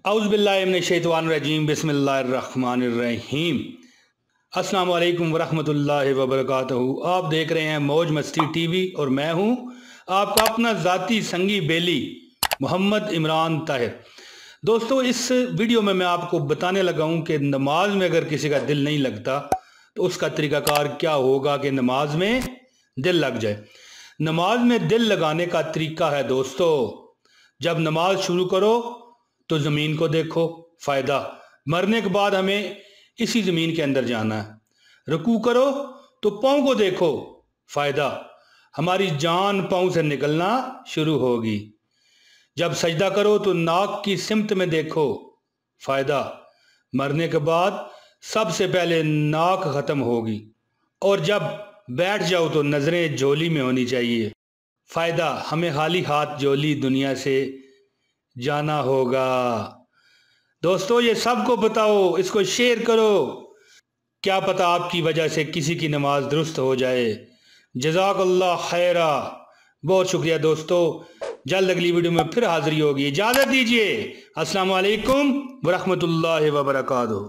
औज़ुबिल्लाहिमिनश्शैतानिर्रजीम बिस्मिल्लाहिर्रहमानिर्रहीम। अस्सलामु अलैकुम वरहमतुल्लाहि वबरकातुहू। आप देख रहे हैं मौज मस्ती टीवी और मैं हूं आपका अपना ज़ाती संगी बेली मोहम्मद इमरान ताहिर। दोस्तों, इस वीडियो में मैं आपको बताने लगा हूं कि नमाज में अगर किसी का दिल नहीं लगता तो उसका तरीक़ाकार क्या होगा कि नमाज में दिल लग जाए। नमाज में दिल लगाने का तरीका है दोस्तों, जब नमाज शुरू करो तो ज़मीन को देखो, फ़ायदा। मरने के बाद हमें इसी ज़मीन के अंदर जाना है। रुकू करो तो पाँव को देखो, फ़ायदा। हमारी जान पाँव से निकलना शुरू होगी। जब सजदा करो तो नाक की सिमत में देखो, फ़ायदा। मरने के बाद सबसे पहले नाक ख़त्म होगी। और जब बैठ जाओ तो नज़रें झोली में होनी चाहिए, फ़ायदा। हमें खाली हाथ झोली दुनिया से जाना होगा। दोस्तों, ये सबको बताओ, इसको शेयर करो, क्या पता आपकी वजह से किसी की नमाज दुरुस्त हो जाए। जज़ाकल्लाह खैरा। बहुत शुक्रिया दोस्तों। जल्द अगली वीडियो में फिर हाजिरी होगी। इजाज़त दीजिए। अस्सलामु अलैकुम वरहमतुल्लाहि वबरकातुहू।